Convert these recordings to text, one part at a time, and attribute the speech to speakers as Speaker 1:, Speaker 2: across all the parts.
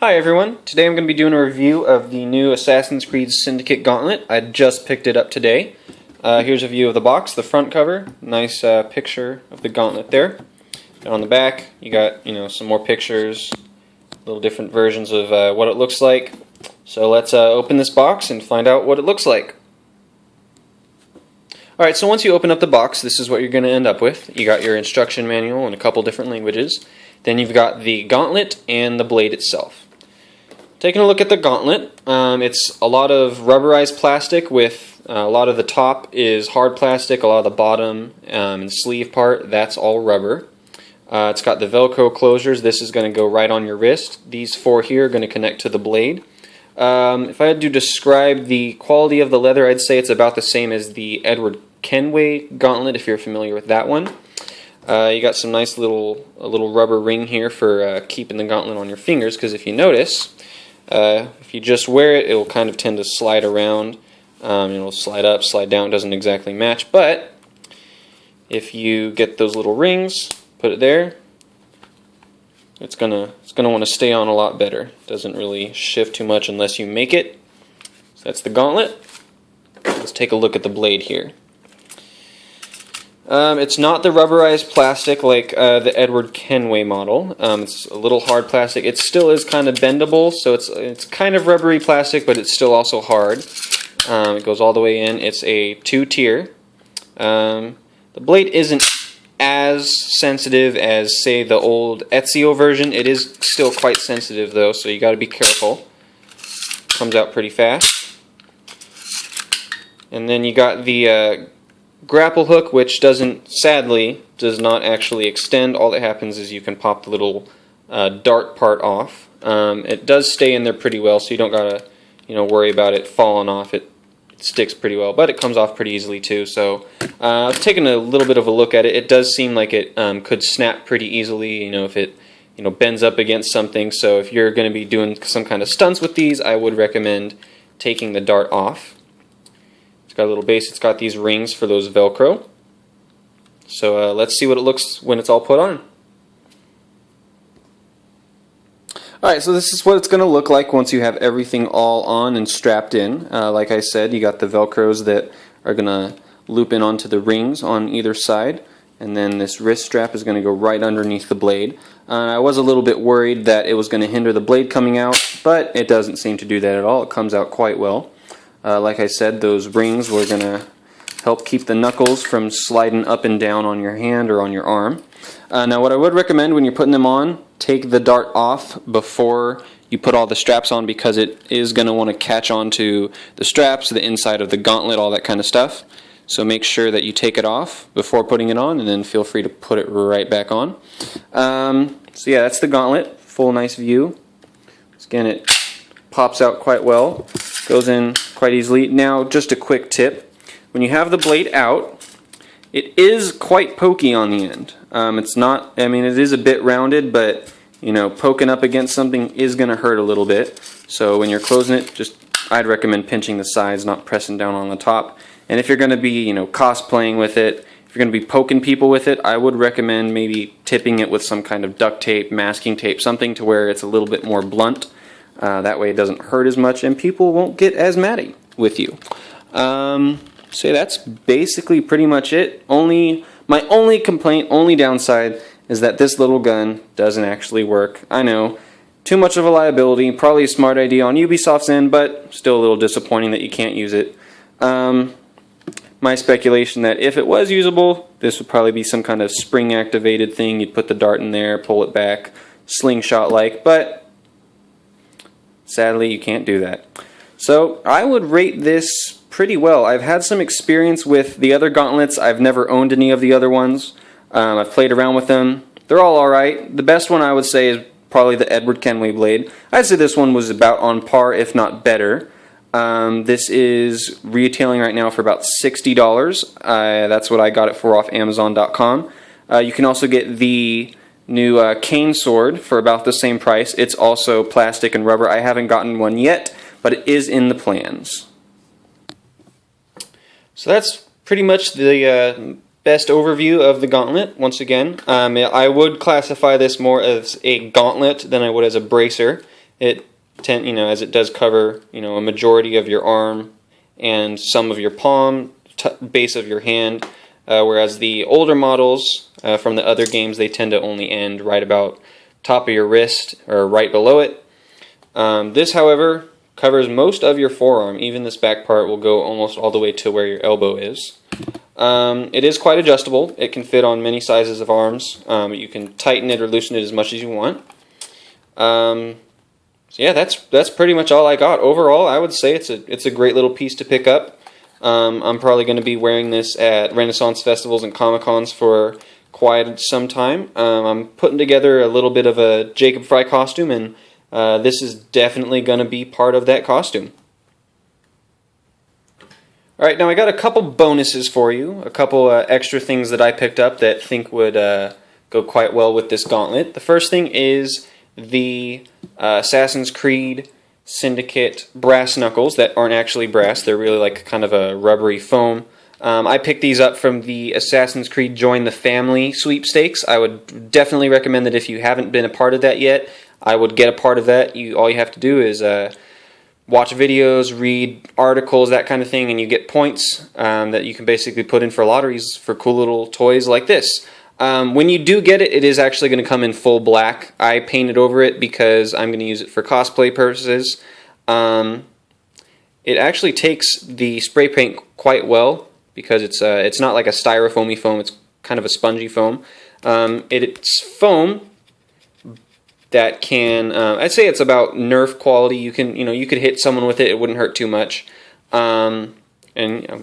Speaker 1: Hi everyone, today I'm going to be doing a review of the new Assassin's Creed Syndicate Gauntlet. I just picked it up today. Here's a view of the box, the front cover, nice picture of the Gauntlet there. And on the back you got some more pictures, little different versions of what it looks like. So let's open this box and find out what it looks like. Alright, so once you open up the box, this is what you're going to end up with. You got your instruction manual in a couple different languages. Then you've got the gauntlet and the blade itself. Taking a look at the gauntlet, it's a lot of rubberized plastic with a lot of the top is hard plastic, a lot of the bottom and sleeve part, that's all rubber. It's got the Velcro closures. This is going to go right on your wrist. These four here are going to connect to the blade. If I had to describe the quality of the leather, I'd say it's about the same as the Edward Kenway gauntlet, if you're familiar with that one. You got some nice little rubber ring here for keeping the gauntlet on your fingers, because if you notice, if you just wear it, it will kind of tend to slide around. It'll slide up, slide down, it doesn't exactly match, but if you get those little rings, put it there, it's gonna want to stay on a lot better. It doesn't really shift too much unless you make it. So that's the gauntlet. Let's take a look at the blade here. It's not the rubberized plastic like the Edward Kenway model. It's a little hard plastic. It still is kind of bendable, so it's kind of rubbery plastic, but it's still also hard. It goes all the way in. It's a 2-tier. The blade isn't as sensitive as, say, the old Ezio version. It is still quite sensitive, though, so you got to be careful. Comes out pretty fast. And then you got the Grapple Hook, which sadly does not actually extend. All that happens is you can pop the little dart part off. It does stay in there pretty well, so you don't gotta worry about it falling off. It sticks pretty well, but it comes off pretty easily too. So I've taken a little bit of a look at it. It does seem like it could snap pretty easily. If it bends up against something. So if you're going to be doing some kind of stunts with these, I would recommend taking the dart off. Got a little base. It's got these rings for those Velcro. So let's see what it looks when it's all put on. Alright, so this is what it's going to look like once you have everything all on and strapped in. Like I said, you got the Velcros that are going to loop in onto the rings on either side. And then this wrist strap is going to go right underneath the blade. I was a little bit worried that it was going to hinder the blade coming out, but it doesn't seem to do that at all. It comes out quite well. Like I said, those rings were going to help keep the knuckles from sliding up and down on your hand or on your arm. Now what I would recommend when you're putting them on, take the dart off before you put all the straps on, because it is going to want to catch onto the straps, the inside of the gauntlet, all that kind of stuff. So make sure that you take it off before putting it on, and then feel free to put it right back on. So yeah, that's the gauntlet. Full nice view. Again, it pops out quite well. Goes in quite easily. Now, just a quick tip. When you have the blade out, it is quite pokey on the end. It's not, it is a bit rounded, but, poking up against something is going to hurt a little bit. So when you're closing it, I'd recommend pinching the sides, not pressing down on the top. And if you're going to be, cosplaying with it, if you're going to be poking people with it, I would recommend maybe tipping it with some kind of duct tape, masking tape, something to where it's a little bit more blunt. That way it doesn't hurt as much and people won't get as mad with you. So that's basically pretty much it. My only complaint, only downside, is that this little gun doesn't actually work. I know, too much of a liability, probably a smart idea on Ubisoft's end, but still a little disappointing that you can't use it. My speculation that if it was usable, this would probably be some kind of spring activated thing. You'd put the dart in there, pull it back, slingshot like, but sadly, you can't do that. So I would rate this pretty well. I've had some experience with the other gauntlets. I've never owned any of the other ones. I've played around with them. They're all alright. The best one I would say is probably the Edward Kenway blade. I'd say this one was about on par, if not better. This is retailing right now for about $60. That's what I got it for off Amazon.com. You can also get the new cane sword for about the same price. It's also plastic and rubber. I haven't gotten one yet, but it is in the plans. So that's pretty much the best overview of the Gauntlet. Once again, I would classify this more as a gauntlet than I would as a bracer. as it does cover a majority of your arm and some of your palm, base of your hand, whereas the older models from the other games, they tend to only end right about top of your wrist or right below it. This, however, covers most of your forearm. Even this back part will go almost all the way to where your elbow is. It is quite adjustable. It can fit on many sizes of arms. You can tighten it or loosen it as much as you want. So yeah, that's pretty much all I got. Overall, I would say it's a great little piece to pick up. I'm probably going to be wearing this at Renaissance festivals and Comic-Cons for quite some time. I'm putting together a little bit of a Jacob Fry costume, and this is definitely going to be part of that costume. Alright, now I got a couple bonuses for you, a couple extra things that I picked up that I think would go quite well with this gauntlet. The first thing is the Assassin's Creed Syndicate brass knuckles that aren't actually brass. They're really like kind of a rubbery foam. I picked these up from the Assassin's Creed Join the Family sweepstakes. I would definitely recommend that if you haven't been a part of that yet, I would get a part of that. All you have to do is watch videos, read articles, that kind of thing, and you get points that you can basically put in for lotteries for cool little toys like this. When you do get it, it is actually going to come in full black. I painted over it because I'm going to use it for cosplay purposes. It actually takes the spray paint quite well because it's not like a styrofoamy foam. It's kind of a spongy foam. It's foam that can, I'd say it's about Nerf quality. You could hit someone with it. It wouldn't hurt too much. And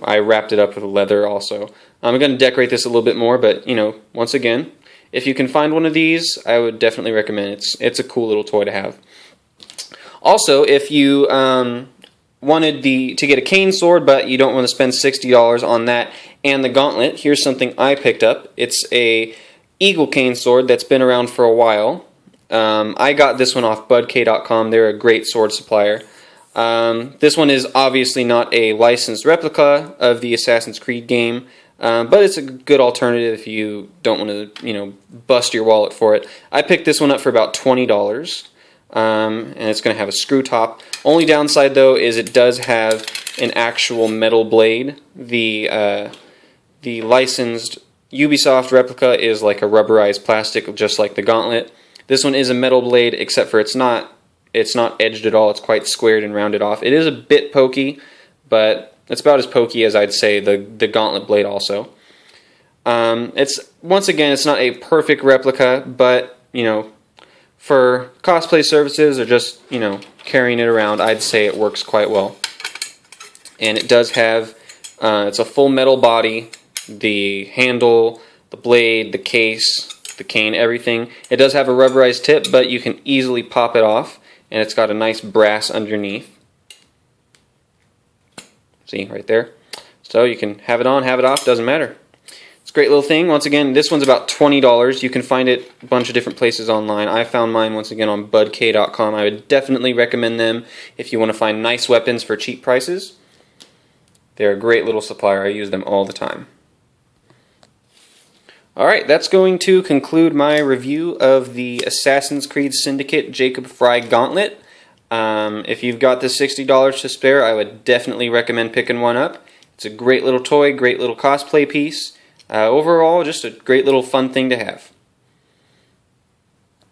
Speaker 1: I wrapped it up with leather also. I'm going to decorate this a little bit more, but once again, if you can find one of these, I would definitely recommend it. It's a cool little toy to have. Also, if you wanted to get a cane sword, but you don't want to spend $60 on that and the gauntlet, here's something I picked up. It's a eagle cane sword that's been around for a while. I got this one off budk.com. They're a great sword supplier. This one is obviously not a licensed replica of the Assassin's Creed game, but it's a good alternative if you don't want to, bust your wallet for it. I picked this one up for about $20, and it's going to have a screw top. Only downside, though, is it does have an actual metal blade. The licensed Ubisoft replica is like a rubberized plastic, just like the Gauntlet. This one is a metal blade, except for it's not edged at all. It's quite squared and rounded off. It is a bit pokey, but it's about as pokey as I'd say the Gauntlet blade also. Once again, it's not a perfect replica, but for cosplay services or just carrying it around, I'd say it works quite well. And it does have it's a full metal body, the handle, the blade, the case, the cane, everything. It does have a rubberized tip, but you can easily pop it off, and it's got a nice brass underneath. See, right there. So you can have it on, have it off, doesn't matter. It's a great little thing. Once again, this one's about $20. You can find it a bunch of different places online. I found mine, once again, on budk.com. I would definitely recommend them if you want to find nice weapons for cheap prices. They're a great little supplier. I use them all the time. Alright, that's going to conclude my review of the Assassin's Creed Syndicate Jacob Fry Gauntlet. If you've got the $60 to spare, I would definitely recommend picking one up. It's a great little toy, great little cosplay piece. Overall, just a great little fun thing to have.